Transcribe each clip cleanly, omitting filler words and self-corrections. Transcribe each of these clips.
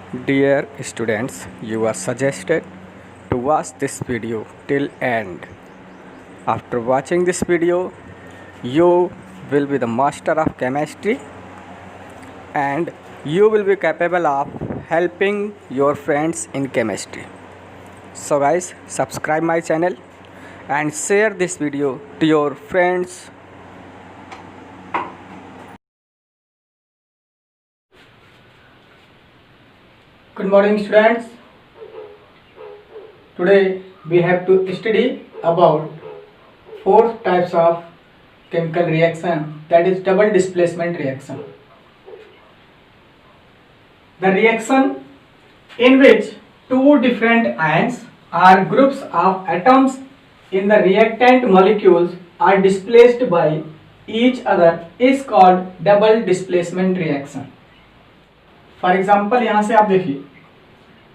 Dear students, you are suggested to watch this video till end. After watching this video, you will be the master of chemistry and you will be capable of helping your friends in chemistry. So guys, subscribe my channel and share this video to your friends. Good morning students. Today we have to study about four types of chemical reaction, that is double displacement reaction. The reaction in which two different ions or groups of atoms in the reactant molecules are displaced by each other is called double displacement reaction. For example यहाँ से आप देखिए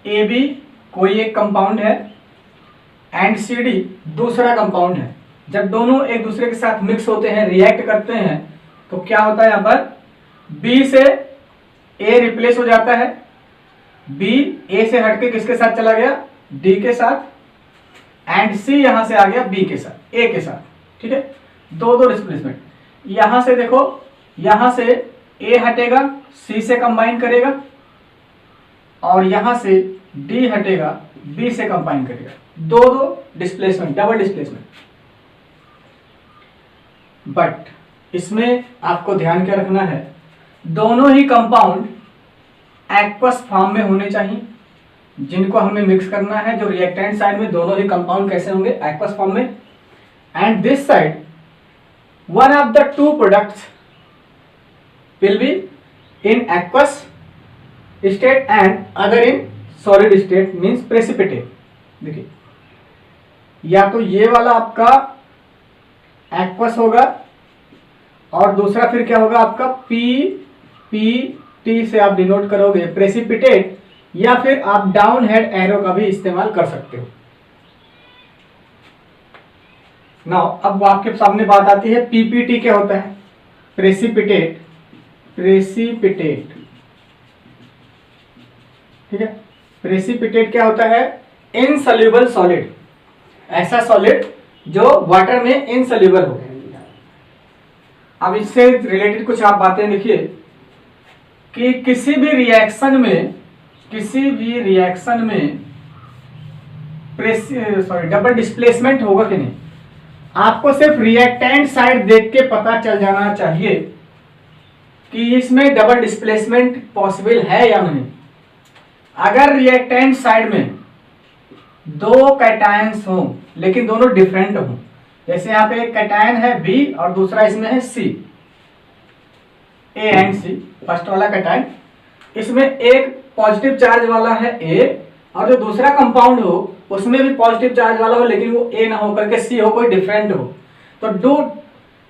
A B कोई एक compound है and C D दूसरा compound है। जब दोनों एक दूसरे के साथ मिक्स होते हैं, रिएक्ट करते हैं, तो क्या होता है यहाँ पर बी से ए रिप्लेस हो जाता है, बी ए से हटके किसके साथ चला गया, डी के साथ, एंड सी यहाँ से आ गया बी के साथ, ए के साथ। ठीक है, दो दो डिस्प्लेसमेंट। यहाँ से देखो, यहाँ से ए हटेगा, सी से कंबाइन करेगा, और यहां से डी हटेगा, बी से कंबाइन करेगा। दो दो डिस्प्लेसमेंट, डबल डिस्प्लेसमेंट। बट इसमें आपको ध्यान क्या रखना है, दोनों ही कंपाउंड एक्वस फॉर्म में होने चाहिए जिनको हमें मिक्स करना है। जो रिएक्टेंट साइड में दोनों ही कंपाउंड कैसे होंगे, एक्वस फॉर्म में। And this side one of the two products will be in aqueous state and other in solid state, means precipitate। देखिए, या तो ये वाला आपका aqueous होगा और दूसरा फिर क्या होगा आपका PPT से आप डिनोट करोगे प्रेसिपिटेट, या फिर आप डाउन हेड एरो का भी इस्तेमाल कर सकते हो। नाउ अब आपके सामने बात आती है PPT क्या होता है, प्रेसिपिटेट। प्रेसिपिटेट, ठीक है, प्रेसिपिटेट क्या होता है, इनसॉल्युबल सॉलिड, ऐसा सॉलिड जो वाटर में इनसॉल्युबल हो। अब इससे रिलेटेड कुछ आप बातें देखिए कि किसी भी रिएक्शन में डबल डिस्प्लेसमेंट होगा कि नहीं, आपको सिर्फ रिएक्टेंट साइड देख के पता चल जाना चाहिए कि इसमें डबल डिस्प्लेसमेंट पॉसिबल है या नहीं। अगर रिएक्टेंट साइड में दो कैटायंस हों लेकिन दोनों डिफरेंट हों, जैसे यहाँ पे एक कैटायन है बी और दूसरा इसमें है सी, ए एंड सी, फर्स्ट वाला कैटायन, इसमें एक पॉजिटिव चार्ज वाला है ए और जो दूसरा कंपाउंड हो उसमें भी पॉजिटिव चार्ज वाला हो लेकिन वो ए ना हो करके सी हो, कोई डिफरेंट हो, तो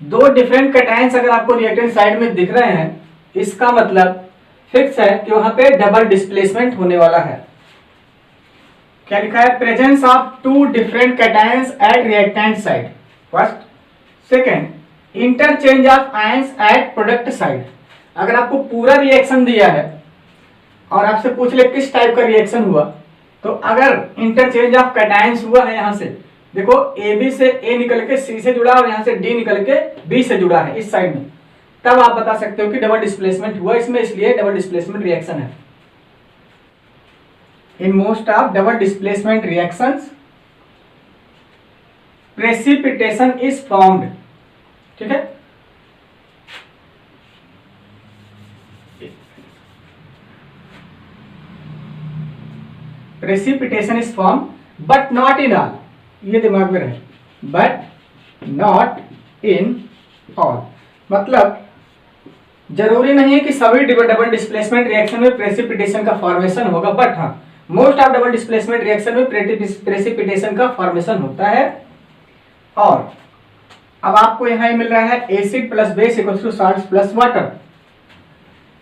दो डिफरेंट कैटायंस अगर आपको रिएक्टेंट साइड में दिख रहे हैं, इसका मतलब फिक्स है कि वहां पे डबल डिस्प्लेसमेंट होने वाला है। क्या लिखा है, presence of two different cations at reactant side first. Second, interchange of ions at product side. अगर आपको पूरा रिएक्शन दिया है और आपसे पूछ ले किस टाइप का रिएक्शन हुआ, तो अगर इंटरचेंज ऑफ कैटायंस हुआ है, यहां से देखो ए बी से ए निकल के सी से जुड़ा और यहां से डी निकल के बी से जुड़ा है इस साइड में, तब आप बता सकते हो कि डबल डिस्प्लेसमेंट हुआ इसमें, इसलिए डबल डिस्प्लेसमेंट रिएक्शन है। In most of double displacement reactions precipitation is formed. ठीक है, precipitation is form but not in all, ये दिमाग में रहे, बट नॉट इन ऑल। मतलब जरूरी नहीं है कि सभी डबल डिस्प्लेसमेंट रिएक्शन में प्रेसिपिटेशन का फॉर्मेशन होगा, बट हाँ most of double displacement reaction में प्रेसिपिटेशन का फॉर्मेशन होता है। और अब आपको यहां मिल रहा है acid plus base equals to salts plus water.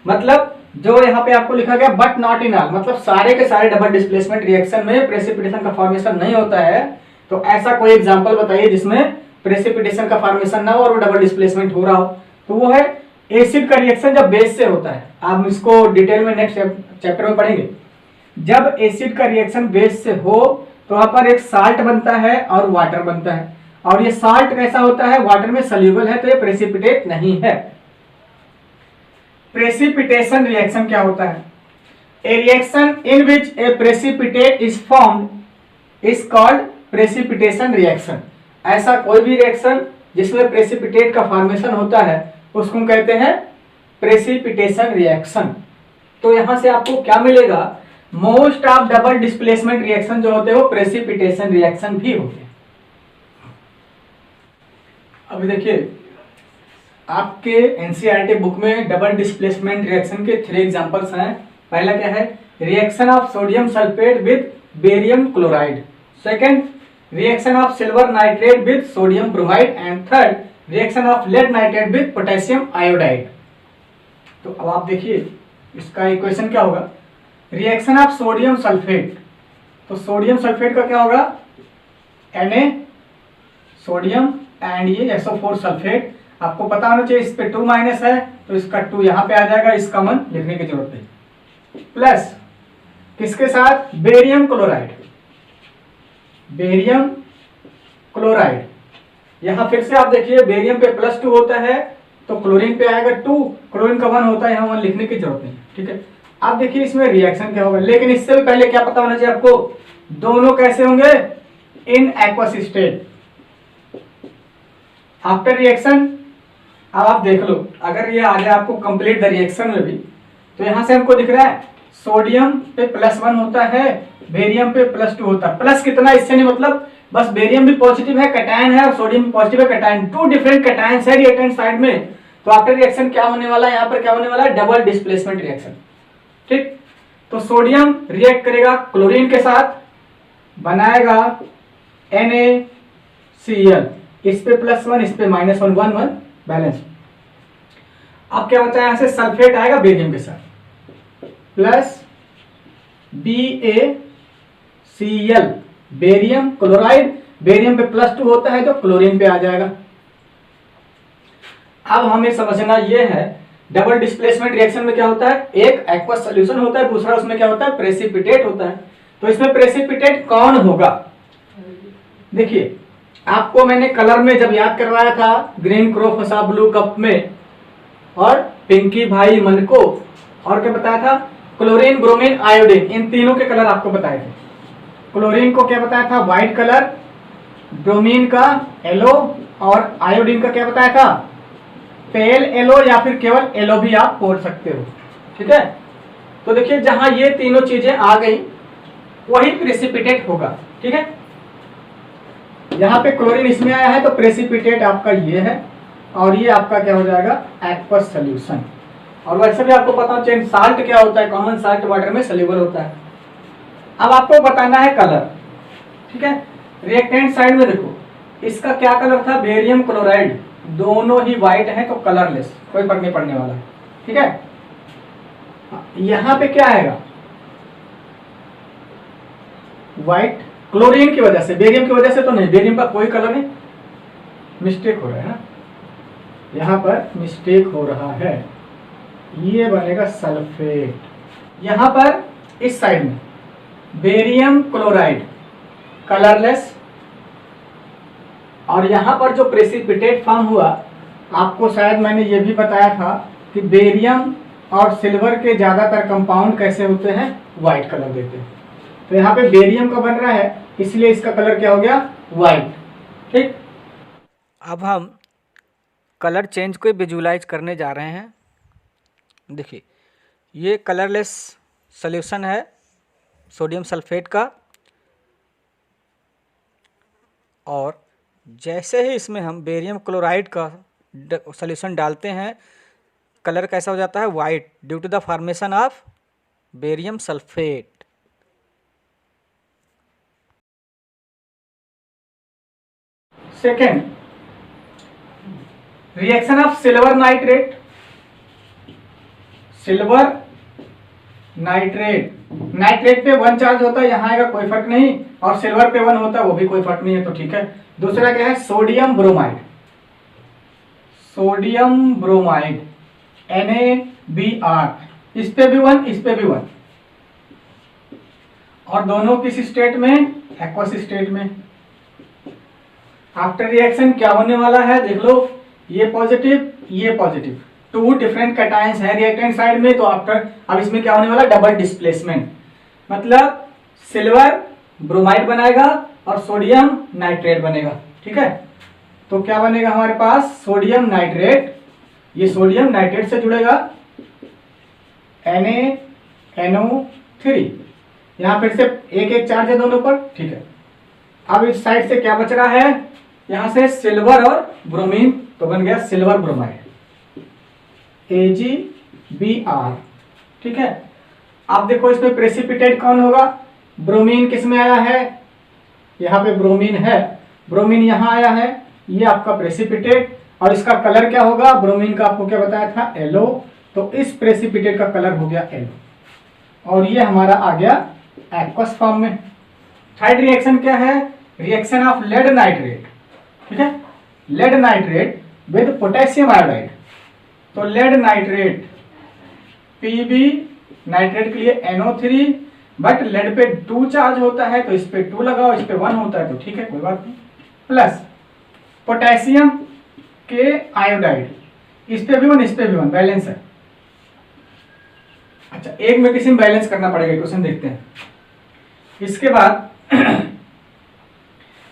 मतलब जो यहाँ पे आपको लिखा गया बट नॉट इन ऑल, मतलब सारे के सारे डबल डिस्प्लेसमेंट रिएक्शन में प्रेसिपिटेशन का फॉर्मेशन नहीं होता है। तो ऐसा कोई एग्जांपल बताइए जिसमें प्रेसिपिटेशन का फॉर्मेशन ना हो और वो डबल डिस्प्लेसमेंट हो रहा हो। तो वो है एसिड का रिएक्शन जब बेस से होता है। आप इसको डिटेल में नेक्स्ट चैप्टर में पढ़ेंगे। जब एसिड का रिएक्शन बेस से हो तो वहां पर एक साल्ट बनता है और वाटर बनता है, और ये साल्ट कैसा होता है, वाटर में सल्यूबल है, तो ये प्रेसिपिटेट नहीं है। प्रेसिपिटेशन रिएक्शन क्या होता है? ए reaction in which A precipitate is formed is called precipitation reaction. ऐसा कोई भी रिएक्शन जिसमें प्रेसिपिटेट का फॉर्मेशन होता है उसको हम कहते हैं प्रेसिपिटेशन रिएक्शन। तो यहां से आपको क्या मिलेगा, most of double displacement reaction जो होते हैं वो प्रेसिपिटेशन रिएक्शन भी होते हैं। अभी देखिए आपके एनसीईआरटी बुक में डबल डिस्प्लेसमेंट रिएक्शन के 3 एग्जांपल्स हैं। पहला क्या है, reaction of sodium sulphate with barium chloride, second reaction of silver nitrate with sodium bromide, and third reaction of lead nitrate with potassium iodide. तो अब आप देखिए इसका इक्वेशन क्या होगा, रिएक्शन ऑफ सोडियम सल्फेट, तो सोडियम सल्फेट का क्या होगा, Na सोडियम एंड ये SO4 सल्फेट। आपको पता होना चाहिए इस पे 2 माइनस है तो इसका 2 यहां पे आ जाएगा, इस कॉमन लिखने की जरूरत नहीं। प्लस किसके साथ, बेरियम क्लोराइड, बेरियम क्लोराइड। यहां फिर से आप देखिए बेरियम पे +2 होता है तो क्लोरीन पे आएगा 2, क्लोरीन का 1 होता है, यहां 1 लिखने की जरूरत नहीं। ठीक है, अब देखिए इसमें रिएक्शन क्या होगा, लेकिन इससे भी पहले क्या पता होना चाहिए आपको, दोनों कैसे होंगे, in aqueous state. After reaction अब आप देख लो, अगर ये आ जाए आपको कंप्लीट द रिएक्शन में भी, तो यहां से हमको दिख रहा है सोडियम पे +1 होता है, बेरियम पे +2 होता है। प्लस कितना इससे नहीं मतलब, बस बेरियम भी पॉजिटिव है कैटायन है और सोडियम भी पॉजिटिव है कैटायन, 2 डिफरेंट कैटायंस है रिएक्टेंट साइड में। तो आफ्टर रिएक्शन क्या होने वाला है, यहाँ पर क्या होने वाला है, डबल डिस्प्लेसमेंट रिएक्शन। ठीक, तो सोडियम रिएक्ट करेगा क्लोरीन के साथ, बनाएगा NaCl, इस पे +1 इस पे -1, 1 1 बैलेंस। अब क्या बचा है, यहां से सल्फेट आएगा बेरियम के साथ, plus BaCl, barium chloride, barium पे +2 होता है तो क्लोरीन पे आ जाएगा। अब हमें समझना यह है डबल डिस्प्लेसमेंट रिएक्शन में क्या होता है, एक एक्वस सॉल्यूशन होता है, दूसरा उसमें क्या होता है, प्रेसिपिटेट होता है। तो इसमें प्रेसिपिटेट कौन होगा, देखिए आपको मैंने कलर में जब याद करवाया था, ग्रीन क्रो फंसा ब्लू कप में, और पिंकी भाई मन को, और क्या बताया था, क्लोरीन ब्रोमीन आयोडीन, इन तीनों के कलर आपको बताए थे। क्लोरीन को क्या बताया था, व्हाइट कलर, ब्रोमीन का येलो, और आयोडीन का क्या बताया था, पेल येलो, या फिर केवल येलो भी आप बोल सकते हो। ठीक है, तो देखिए जहां ये तीनों चीजें आ गई वही प्रेसिपिटेट होगा। ठीक है, यहाँ पे क्लोरीन इसमें आया है तो प्रेसिपिटेट आपका ये है, और ये आपका क्या हो जाएगा, एक्वस सॉल्यूशन। और वैसे भी आपको पता होना चाहिए साल्ट क्या होता है, कॉमन साल्ट वाटर में सॉल्युबल होता है। अब आपको बताना है कलर। ठीक है, रिएक्टेंट साइड में देखो इसका क्या कलर था, बेरियम क्लोराइड, दोनों ही व्हाइट है तो कलरलेस, कोई फर्क नहीं पड़ने वाला। ठीक है, यहां पे क्या आएगा, व्हाइट, क्लोरीन की वजह से, बेरियम की वजह से तो नहीं, बेरियम का कोई कलर नहीं, मिस्टेक हो रहा है ना, यहां पर मिस्टेक हो रहा है, ये बनेगा सल्फेट। यहां पर इस साइड में बेरियम क्लोराइड कलरलेस, और यहां पर जो प्रेसिपिटेट फॉर्म हुआ, आपको शायद मैंने ये भी बताया था कि बेरियम और सिल्वर के ज्यादातर कंपाउंड कैसे होते हैं, व्हाइट कलर देते हैं। तो यहाँ पे बेरियम का बन रहा है इसलिए इसका कलर क्या हो गया, व्हाइट। ठीक, अब हम कलर चेंज को विजुलाइज करने जा रहे हैं। देखिए ये कलरलेस सॉल्यूशन है सोडियम सल्फेट का, और जैसे ही इसमें हम बेरियम क्लोराइड का सॉल्यूशन डालते हैं, कलर कैसा हो जाता है, white, due to the formation of barium sulphate. Second, reaction of silver nitrate, silver nitrate, nitrate पे 1 चार्ज होता है, यहां आएगा कोई फर्क नहीं, और सिल्वर पे 1 होता है वो भी कोई फर्क नहीं है, तो ठीक है। दूसरा क्या है, sodium bromide, sodium bromide NaBr, इस पे भी 1 इस पे भी 1, और दोनों किस स्टेट में, एक्वस स्टेट में। आफ्टर रिएक्शन क्या होने वाला है, देख लो, ये पॉजिटिव ये पॉजिटिव, टू डिफरेंट कैटायंस है रिएक्टेंट साइड में, तो आफ्टर अब इसमें क्या होने वाला, डबल डिस्प्लेसमेंट, मतलब सिल्वर ब्रोमाइड बनाएगा और सोडियम नाइट्रेट बनेगा। ठीक है, तो क्या बनेगा हमारे पास, सोडियम नाइट्रेट, ये सोडियम नाइट्रेट से जुड़ेगा NaNO3, यहां फिर से एक एक चार्ज है दोनों पर। ठीक है, अब इस साइड से क्या बच रहा है, यहां से सिल्वर और ब्रोमीन, तो बन गया सिल्वर ब्रोमाइड AgBr। ठीक है, अब देखो इसमें प्रेसिपिटेट कौन होगा, ब्रोमीन किस में आया है, यहाँ पे ब्रोमीन है, ब्रोमीन यहाँ आया है, ये आपका प्रेसिपिटेट, और इसका कलर क्या होगा, ब्रोमीन का आपको क्या बताया था, येलो, तो इस प्रेसिपिटेट का कलर हो गया येलो, और ये हमारा आ गया एक्वस फॉर्म में। थर्ड रिएक्शन क्या है, रिएक्शन ऑफ लेड नाइट्रेट। ठीक है, lead nitrate with potassium iodide, तो लेड नाइट्रेट Pb नाइट्रेट के लिए NO3, बट लेड पे 2 चार्ज होता है तो इस पे 2 लगाओ, इस पे 1 होता है, तो ठीक है कोई बात नहीं, प्लस पोटेशियम के आयोडाइड, इस पे भी 1 इस पे भी 1, बैलेंस है। अच्छा, एक में किसी में बैलेंस करना पड़ेगा, क्वेश्चन देखते हैं। इसके बाद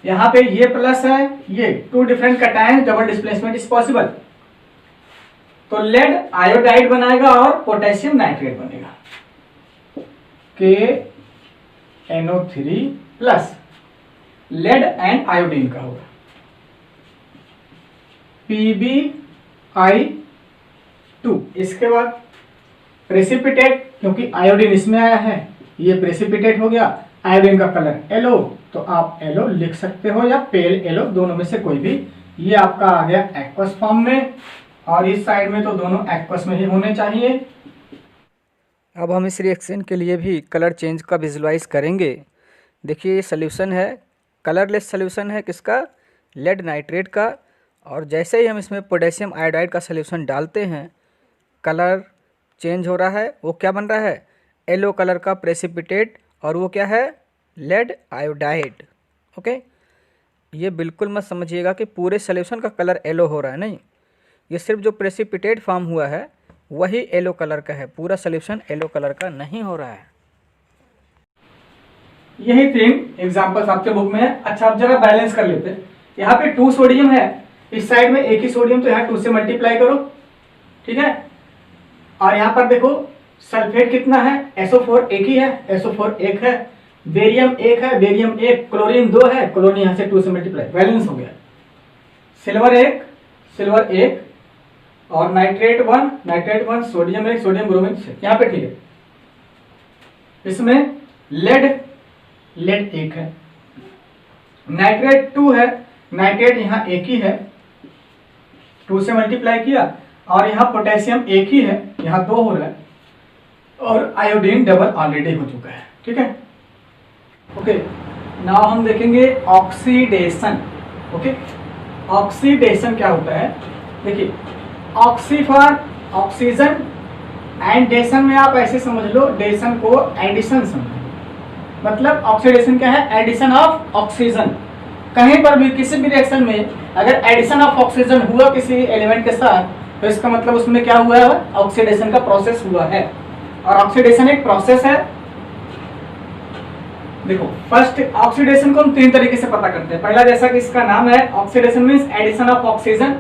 यहां पे ये प्लस है, ये 2 different cation, double displacement is possible, तो लेड आयोडाइड बनाएगा और पोटेशियम नाइट्रेट बनेगा, KNO3 plus lead and iodine का होगा PbI2। इसके बाद प्रेसिपिटेट, क्योंकि आयोडीन इसमें आया है, ये प्रेसिपिटेट हो गया, आयोडीन का कलर येलो, तो आप येलो लिख सकते हो या पेल येलो, दोनों में से कोई भी। ये आपका आ गया एक्वस फॉर्म में, और इस साइड में तो दोनों एक्वस में ही होने चाहिए। अब हम इस रिएक्शन के लिए भी कलर चेंज का विजुलाइज करेंगे। देखिए ये सोल्यूशन है, कलरलेस सोल्यूशन है किसका, लेड नाइट्रेट का, और जैसे ही हम इसमें पोटेशियम आयोडाइड का सोल्यूशन डालते हैं, कलर चेंज हो रहा है। वो क्या बन रहा है, येलो कलर का प्रेसिपिटेट, और वो क्या है, लेड आयोडाइड। ओके, ये बिल्कुल मत समझिएगा कि पूरे सोल्यूशन का कलर येलो हो रहा है, नहीं, ये सिर्फ जो प्रेसिपिटेट फॉर्म हुआ है वही येलो कलर का है, पूरा सोल्यूशन येलो कलर का नहीं हो रहा है। यही 3 एग्जांपल्स आपके बुक में है। अच्छा, अब जरा बैलेंस कर लेते हैं। यहाँ पे 2 सोडियम है, इस साइड में एक ही सोडियम, तो यहाँ 2 से मल्टीप्लाई करो। ठीक है, और यहाँ पर देखो सल्फेट कितना है, SO4 एक ही है, SO4 एक है, बेरियम एक है, बेरियम एक, क्लोरीन 2 है, क्लोरीन यहाँ से 2 से मल्टीप्लाई, बैलेंस हो गया। सिल्वर एक, और नाइट्रेट 1, सोडियम 1, सोडियम ब्रोमीन 6, यहाँ पे ठीक है। इसमें लेड एक है, नाइट्रेट 2 है, नाइट्रेट यहाँ एक ही है, 2 से मल्टीप्लाई किया, और यहाँ पोटेशियम एक ही है, यहाँ 2 हो रहा है, और आयोडीन डबल ऑलरेडी हो चुका है। ठीक है, ओके, नाउ हम देखेंगे ऑक्सीडेशन। ओके, ऑक्सीडेशन क्या होता है, देखिए ऑक्सी फॉर ऑक्सीजन एंड डेशन में आप ऐसे समझ लो, डेशन को एडिशन समझो, मतलब ऑक्सीडेशन क्या है, एडिशन ऑफ ऑक्सीजन। कहीं पर भी किसी भी रिएक्शन में अगर एडिशन ऑफ ऑक्सीजन हुआ किसी एलिमेंट के साथ, तो इसका मतलब उसमें क्या हुआ है, ऑक्सीडेशन का प्रोसेस हुआ है। और ऑक्सीडेशन एक प्रोसेस है। देखो, फर्स्ट ऑक्सीडेशन को हम 3 तरीके से पता करते हैं। पहला, जैसा कि इसका नाम है, oxidation means addition of oxygen.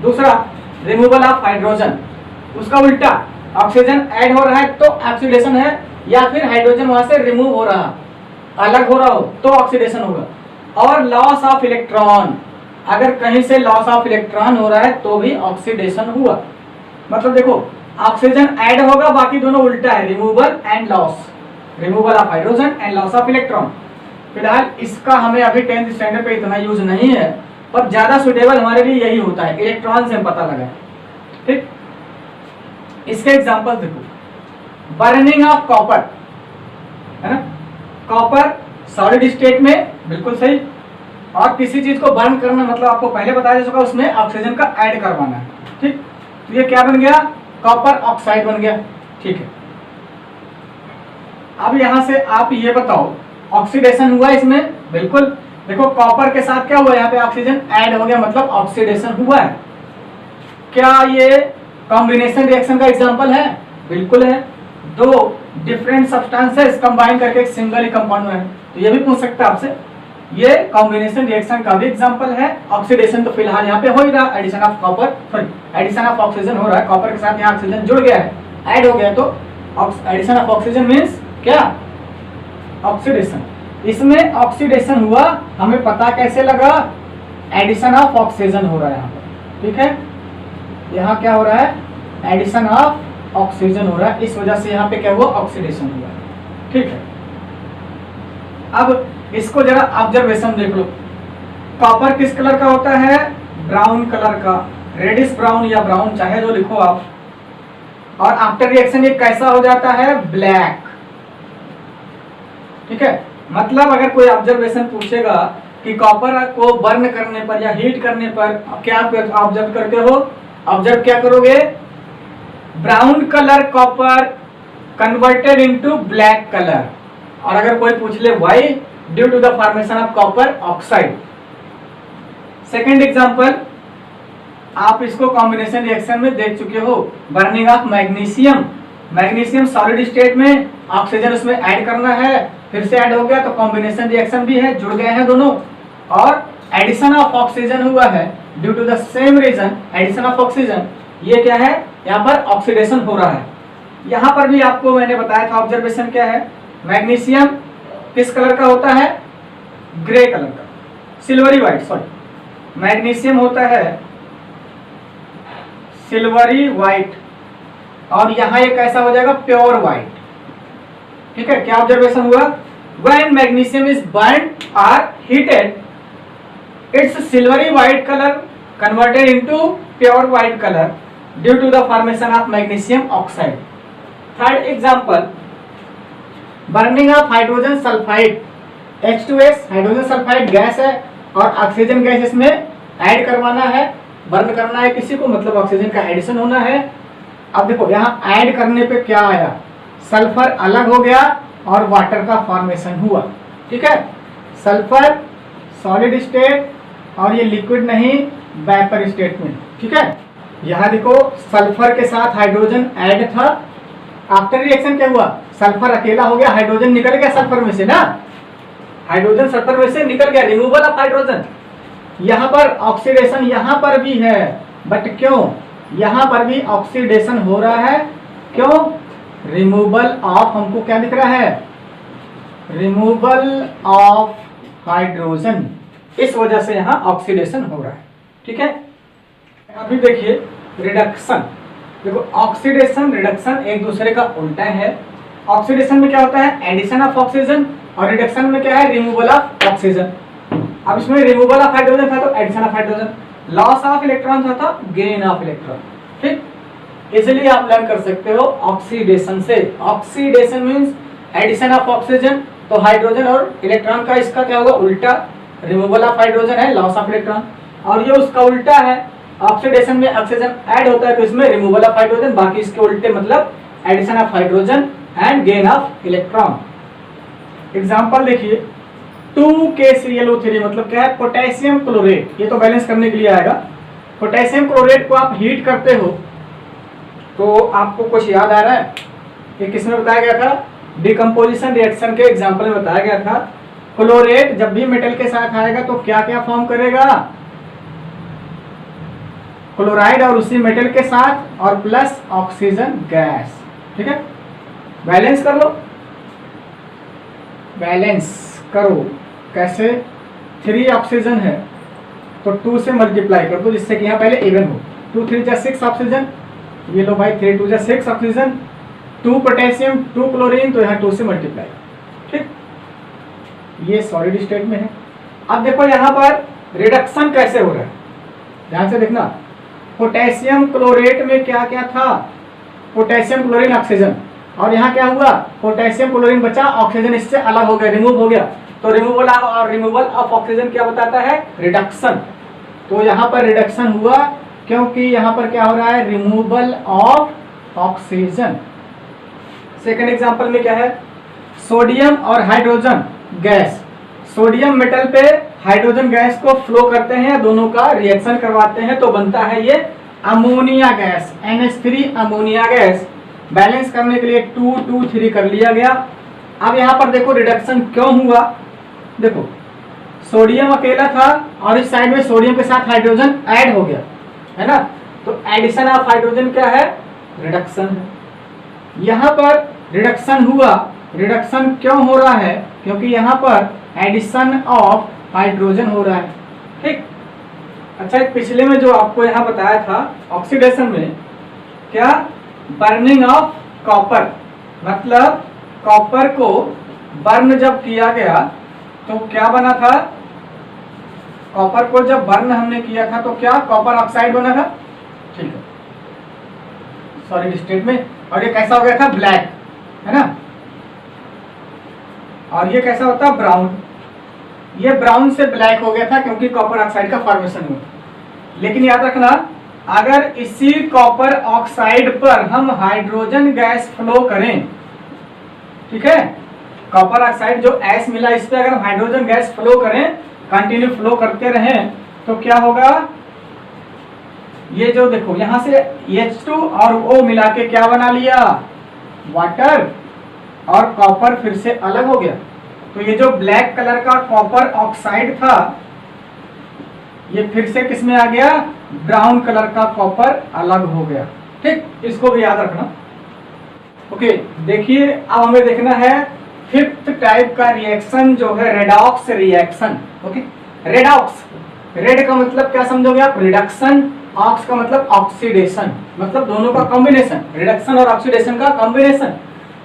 दूसरा, रिमूवल ऑफ हाइड्रोजन, उसका उल्टा, ऑक्सीजन ऐड हो रहा है तो ऑक्सीडेशन है, या फिर हाइड्रोजन वहां से रिमूव हो रहा, अलग हो रहा हो तो ऑक्सीडेशन होगा। और लॉस ऑफ इलेक्ट्रॉन, अगर कहीं से लॉस ऑफ इलेक्ट्रॉन हो रहा है तो भी ऑक्सीडेशन हुआ। मतलब देखो, ऑक्सीजन ऐड होगा, बाकी दोनों उल्टा है, removal and loss, removal of hydrogen and loss of electron. फिलहाल इसका हमें अभी 10th स्टैंडर्ड पे इतना यूज नहीं है, पर ज्यादा सुटेबल हमारे लिए यही होता है, इलेक्ट्रॉन से हम पता लगा। ठीक, इसके एग्जांपल देखो, बर्निंग ऑफ कॉपर, है ना, कॉपर सॉलिड स्टेट में, बिल्कुल सही। और किसी चीज को बर्न करना मतलब आपको पहले बताया जा चुका, उसमें ऑक्सीजन का ऐड करवाना है। ठीक, तो ये क्या बन गया, कॉपर ऑक्साइड बन गया। ठीक है, अब यहाँ से आप ये बताओ, ऑक्सीडेशन हुआ इसमें? बिल्कुल। देखो कॉपर के साथ क्या हुआ, यहाँ पे ऑक्सीजन ऐड हो गया, मतलब ऑक्सीडेशन हुआ है। क्या ये कॉम्बिनेशन रिएक्शन का एग्जांपल है? बिल्कुल है। दो डिफरेंट सब्सटेंसेस कंबाइन करके एक सिंगल ही कंपाउंड में है, तो ये भी पूछ सकता है आपसे। ये कॉम्बिनेशन रिएक्शन का भी एग्जांपल है। ऑक्सीडेशन तो फिलहाल यहाँ पे हो ही रहा, addition of copper, sorry addition of oxygen हो रहा है, कॉपर के साथ यहाँ ऑक्सीजन जुड़ गया है, ऐड हो गया, तो एडिशन ऑफ ऑक्सीजन मीन्स क्या? ऑक्सीडेशन। इसमें ऑक्सीडेशन हुआ, हमें पता कैसे लगा? एडिशन ऑफ ऑक्सीजन हो रहा है यहाँ पर, ठीक है। यहाँ क्या हो रहा है? एडिशन ऑफ ऑक्सीजन हो रहा है, इस वजह से यहाँ पे क्या हुआ? ऑक्सीडेशन हुआ, ठीक है। अब इसको जरा ऑब्जर्वेशन देख लो। कॉपर किस कलर का होता है? ब्राउन कलर का, रेडिश ब्राउन या ब्राउन चाहे जो लिखो आप। और आफ्टर रिएक्शन ये कैसा हो जाता है? ब्लैक, ठीक है। मतलब अगर कोई ऑब्जर्वेशन पूछेगा कि कॉपर को बर्न करने पर या हीट करने पर क्या ऑब्जर्व करते हो? ऑब्जर्व क्या करोगे? Brown colour copper converted into black colour. और अगर कोई पूछ ले why? Due to the formation of copper oxide. Second example, आप इसको कॉम्बिनेशन रिएक्शन में देख चुके हो, burning of magnesium. Magnesium solid state में, ऑक्सीजन उसमें ऐड करना है, फिर से ऐड हो गया, तो कॉम्बिनेशन रिएक्शन भी है, जुड़ गए हैं दोनों। और एडिशन ऑफ ऑक्सीजन हुआ है due to the same reason, addition of oxygen. ये क्या है? यहाँ पर ऑक्सीडेशन हो रहा है। यहाँ पर भी आपको मैंने बताया था, ऑब्जर्वेशन क्या है? मैग्नीशियम किस कलर का होता है? ग्रे कलर का, सिल्वरी व्हाइट, सॉरी मैग्नीशियम होता है सिल्वरी व्हाइट, और यहाँ ये कैसा हो जाएगा? प्योर व्हाइट, ठीक है। क्या ऑब्जर्वेशन हुआ? व्हेन मैग्नीशियम इज बर्न्ड और heated, it's silvery white colour converted into pure white colour due to the formation of magnesium oxide. Third example, burning of hydrogen sulphide, H2S hydrogen sulphide gas है और oxygen gas इसमें add करवाना है, burn करना है किसी को, मतलब ऑक्सीजन का एडिशन होना है। अब देखो यहाँ ऐड करने पे क्या आया? सल्फर अलग हो गया और वाटर का फॉर्मेशन हुआ, ठीक है। सल्फर सॉलिड स्टेट और ये लिक्विड नहीं, वेपर स्टेट में, ठीक है। यहाँ देखो सल्फर के साथ हाइड्रोजन ऐड था, आफ्टर रिएक्शन क्या हुआ? सल्फर अकेला हो गया, हाइड्रोजन निकल गया सल्फर में से ना, हाइड्रोजन सल्फर में से निकल गया, रिमूवल ऑफ हाइड्रोजन। यहाँ पर ऑक्सीडेशन यहाँ पर भी है, बट क्यों? यहाँ पर भी ऑक्सीडेशन हो रहा है, क्यों? रिमूवल ऑफ, हमको क्या दिख रहा है? रिमूवल ऑफ हाइड्रोजन, इस वजह से यहाँ ऑक्सीडेशन हो रहा है, ठीक है। अभी देखिए रिडक्शन, देखो ऑक्सीडेशन रिडक्शन एक दूसरे का उल्टा है। ऑक्सीडेशन में क्या होता है? एडिशन ऑफ ऑक्सीजन, और रिडक्शन में क्या है? Removal of oxygen. अब इसमें रिमूवल ऑफ हाइड्रोजन था तो addition of hydrogen, loss of electron था तो गेन ऑफ इलेक्ट्रॉन, ठीक। इसलिए आप लर्न कर सकते हो ऑक्सीडेशन से। Oxidation means addition of oxygen, तो हाइड्रोजन और इलेक्ट्रॉन का इसका क्या होगा? उल्टा। रिमूवल ऑफ हाइड्रोजन है लॉस ऑफ इलेक्ट्रॉन, और ये उसका उल्टा है। ऑक्सीडेशन में ऑक्सीजन ऐड होता है तो इसमें रिमूवल ऑफ हाइड्रोजन, बाकी इसके उल्टे, मतलब addition of hydrogen and gain of electron. Example देखिए 2KClO3 मतलब क्या है? Potassium chlorate. ये तो बैलेंस करने के लिए आएगा। पोटेशियम क्लोरेट को आप हीट करते हो तो आपको कुछ याद आ रहा है? ये किसमें बताया गया था? डिकम्पोजिशन रिएक्शन के एग्जांपल में बताया गया था। क्लोरेट जब भी मेटल के साथ आएगा तो क्या क्या फॉर्म करेगा? क्लोराइड और उसी मेटल के साथ, और प्लस ऑक्सीजन गैस, ठीक है। बैलेंस कर लो, बैलेंस करो कैसे? 3 ऑक्सीजन है तो 2 से मल्टीप्लाई कर दो जिससे कि यहाँ पहले इवन हो। 2 3 जा 6 ऑक्सीजन, ये लो भाई 3 2 जा 6 ऑक्सीजन, 2 पोटेशियम 2 क्लोरीन, तो यहाँ 2 से मल्टीप्लाई, ठीक। ये सॉलिड स्टेट में है। अब देखो यहाँ पर रिडक्शन कैसे हो रहा है, ध्यान से देखना। पोटेशियम क्लोरेट में क्या क्या था? पोटेशियम क्लोरीन ऑक्सीजन, और यहाँ क्या हुआ? पोटेशियम क्लोरीन बचा, ऑक्सीजन इससे अलग हो गया, रिमूव हो गया। तो रिमूवल ऑफ ऑक्सीजन क्या बताता है? रिडक्शन। तो यहाँ पर रिडक्शन हुआ क्योंकि यहाँ पर क्या हो रहा है? Removal of oxygen. Second example में क्या है? सोडियम और हाइड्रोजन गैस, सोडियम मेटल पे हाइड्रोजन गैस को फ्लो करते हैं, दोनों का रिएक्शन करवाते हैं तो बनता है ये ammonia gas, NH3 ammonia gas. Balance करने के लिए 2 2 3 कर लिया गया। अब यहाँ पर देखो रिडक्शन क्यों हुआ, देखो सोडियम अकेला था और इस साइड में सोडियम के साथ हाइड्रोजन ऐड हो गया है ना, तो एडिशन ऑफ हाइड्रोजन क्या है, रिडक्शन है। यहाँ पर रिडक्शन हुआ, रिडक्शन क्यों हो रहा है, क्योंकि यहाँ पर एडिशन ऑफ हाइड्रोजन हो रहा है, ठीक। अच्छा, पिछले में जो आपको यहाँ बताया था ऑक्सीडेशन में क्या, बर्निंग ऑफ कॉपर, मतलब कॉपर को बर्न जब किया गया तो क्या बना था, कॉपर को जब बर्न हमने किया था तो क्या कॉपर ऑक्साइड बना था, ठीक है, सॉलिड स्टेट में। और ये कैसा हो गया था, ब्लैक, है ना, और ये कैसा होता है, ब्राउन। ये ब्राउन से ब्लैक हो गया था क्योंकि कॉपर ऑक्साइड का फॉर्मेशन हुआ। लेकिन याद रखना, अगर इसी कॉपर ऑक्साइड पर हम हाइड्रोजन गैस फ्लो करें, ठीक है, कॉपर ऑक्साइड जो ऐश मिला इस पे अगर हम हाइड्रोजन गैस फ्लो करें, कंटिन्यू फ्लो करते रहें, तो क्या होगा, ये जो देखो यहां से H2 और O मिला के क्या बना लिया, वाटर, और कॉपर फिर से अलग हो गया। तो ये जो ब्लैक कलर का कॉपर ऑक्साइड था ये फिर से किस में आ गया, ब्राउन कलर का कॉपर अलग हो गया, ठीक, इसको भी याद रखना। ओके, देखिए अब हमें देखना है फिफ्थ टाइप का रिएक्शन जो है redox reaction. Okay, redox, red का मतलब क्या समझोगे आप, रिडक्शन, ऑक्स का मतलब ऑक्सीडेशन, मतलब दोनों का कॉम्बिनेशन, रिडक्शन और ऑक्सीडेशन का कॉम्बिनेशन,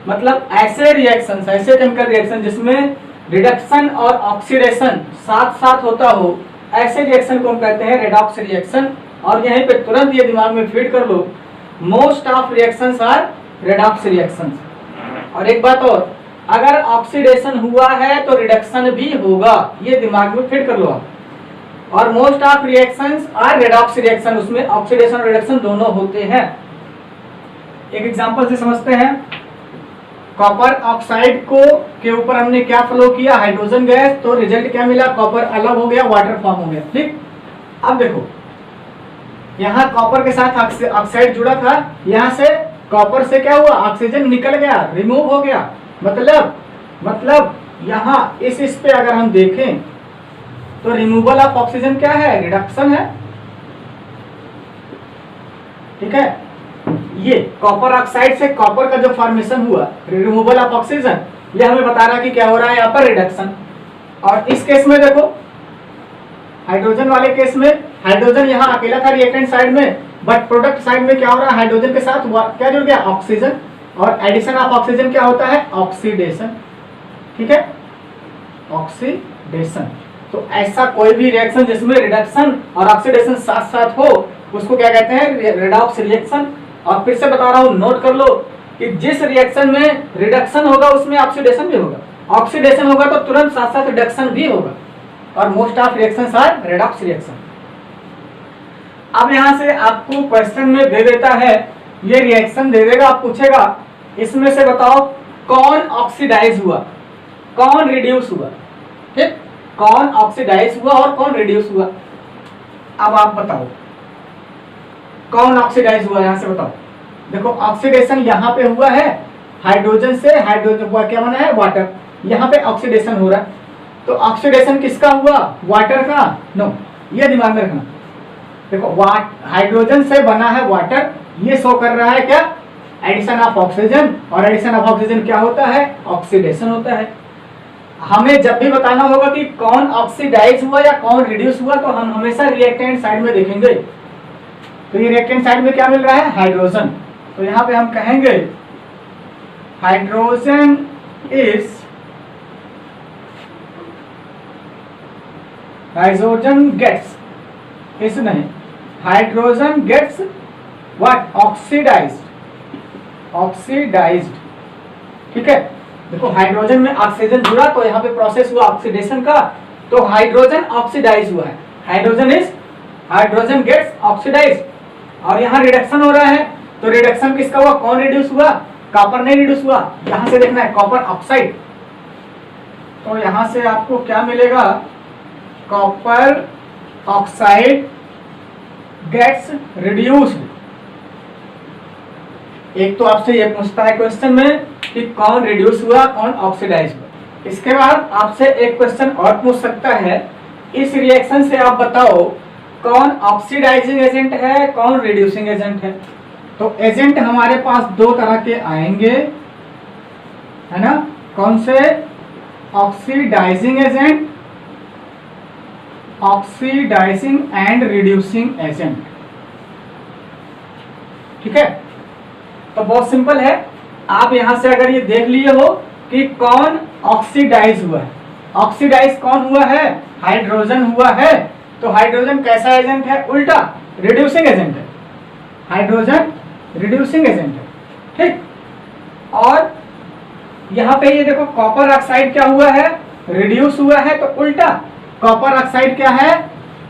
मतलब ऐसे रिएक्शन, ऐसे केमिकल रिएक्शन जिसमें रिडक्शन और ऑक्सीडेशन साथ साथ होता हो, ऐसे रिएक्शन को हम कहते हैं रेडॉक्स रिएक्शन। और यहीं पे तुरंत ये दिमाग में फीड कर लो, most of reactions are redox reactions. और एक बात और, अगर ऑक्सीडेशन हुआ है तो रिडक्शन भी होगा, ये दिमाग में फीड कर लो आप। और most of reactions are redox reaction, उसमें ऑक्सीडेशन और रिडक्शन दोनों होते हैं। एक एग्जांपल से समझते हैं, कॉपर ऑक्साइड को के ऊपर हमने क्या फ्लो किया, हाइड्रोजन गैस, तो रिजल्ट क्या मिला, कॉपर अलग हो गया, वाटर फॉर्म हो गया, ठीक। अब देखो यहाँ कॉपर के साथ ऑक्साइड जुड़ा था, यहाँ से कॉपर से क्या हुआ, ऑक्सीजन निकल गया, रिमूव हो गया, मतलब यहाँ इस पे अगर हम देखें तो रिमूवल ऑफ ऑक्सीजन क्या है, रिडक्शन है, ठीक है। ये कॉपर ऑक्साइड से कॉपर का जो फॉर्मेशन हुआ, रिमूवल ऑफ ऑक्सीजन, ये हमें बता रहा है कि क्या हो रहा है यहाँ पर, रिडक्शन। और इस केस में देखो हाइड्रोजन वाले केस में, हाइड्रोजन यहाँ अकेला था रिएक्टेंट साइड में, बट प्रोडक्ट साइड में क्या हो रहा है, हाइड्रोजन के साथ क्या जुड़ गया, ऑक्सीजन, और एडिशन ऑफ ऑक्सीजन क्या होता है, ऑक्सीडेशन, ठीक है, ऑक्सीडेशन। तो ऐसा कोई भी रिएक्शन जिसमें रिडक्शन और ऑक्सीडेशन साथ साथ हो उसको क्या कहते हैं, रेडॉक्स रिएक्शन। और फिर से बता रहा हूं, नोट कर लो कि जिस रिएक्शन में रिडक्शन होगा उसमें ऑक्सीडेशन भी होगा, ऑक्सीडेशन होगा तो तुरंत साथ साथ रिडक्शन भी होगा, और most of reactions are redox reaction. अब यहां से आपको क्वेश्चन में दे देता है, ये रिएक्शन दे देगा, आप पूछेगा इसमें से बताओ कौन ऑक्सीडाइज हुआ, कौन रिड्यूस हुआ, ठीक, कौन ऑक्सीडाइज हुआ और कौन रिड्यूस हुआ। अब आप बताओ कौन ऑक्सीडाइज हुआ, यहां से बताओ। देखो ऑक्सीडेशन यहाँ पे हुआ है, हाइड्रोजन से हाइड्रोजन हुआ, क्या बना है, वाटर, यहाँ पे ऑक्सीडेशन हो रहा है, तो ऑक्सीडेशन किसका हुआ, वाटर का, नो, ये दिमाग में रखना। देखो हाइड्रोजन से बना है वाटर, ये शो कर रहा है क्या, एडिशन ऑफ ऑक्सीजन, और एडिशन ऑफ ऑक्सीजन क्या होता है, ऑक्सीडेशन होता है। हमें जब भी बताना होगा कि कौन ऑक्सीडाइज हुआ या कौन रिड्यूस हुआ, तो हम हमेशा रिएक्टेंट साइड में देखेंगे। तो ये रिएक्टेंट साइड में क्या मिल रहा है, हाइड्रोजन, तो यहाँ पे हम कहेंगे हाइड्रोजन इज, हाइड्रोजन गेट्स, इस नहीं, hydrogen gets what, oxidised, oxidised, ठीक है। देखो हाइड्रोजन में ऑक्सीजन जुड़ा तो यहाँ पे प्रोसेस हुआ ऑक्सीडेशन का, तो हाइड्रोजन ऑक्सीडाइज हुआ है, हाइड्रोजन गेट्स ऑक्सीडाइज्ड। और यहाँ रिडक्शन हो रहा है, तो रिडक्शन किसका हुआ, कौन रिड्यूस हुआ, कॉपर नहीं रिड्यूस हुआ, यहां से देखना है कॉपर ऑक्साइड, तो यहां से आपको क्या मिलेगा, कॉपर ऑक्साइड गेट्स रिड्यूस्ड। एक तो आपसे ये पूछता है क्वेश्चन में कि कौन रिड्यूस हुआ कौन ऑक्सीडाइज हुआ। इसके बाद आपसे एक क्वेश्चन और पूछ सकता है, इस रिएक्शन से आप बताओ कौन ऑक्सीडाइजिंग एजेंट है कौन रिड्यूसिंग एजेंट है। तो एजेंट हमारे पास दो तरह के आएंगे, है ना, कौन से, oxidising agent, oxidising and reducing agent. ठीक है, तो बहुत सिंपल है, आप यहां से अगर ये देख लिए हो कि कौन ऑक्सीडाइज हुआ है, ऑक्सीडाइज कौन हुआ है, हाइड्रोजन हुआ है, तो हाइड्रोजन कैसा एजेंट है, उल्टा रिड्यूसिंग एजेंट है, हाइड्रोजन रिड्यूसिंग एजेंट है। ठीक, और यहां पे ये देखो कॉपर ऑक्साइड क्या हुआ है, रिड्यूस हुआ है, तो उल्टा कॉपर ऑक्साइड क्या है,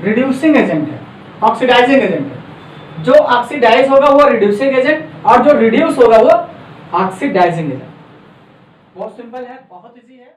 रिड्यूसिंग एजेंट है, ऑक्सीडाइजिंग एजेंट है। जो ऑक्सीडाइज होगा वो रिड्यूसिंग एजेंट और जो रिड्यूस होगा वो ऑक्सीडाइजिंग एजेंट। बहुत सिंपल है, बहुत इजी है।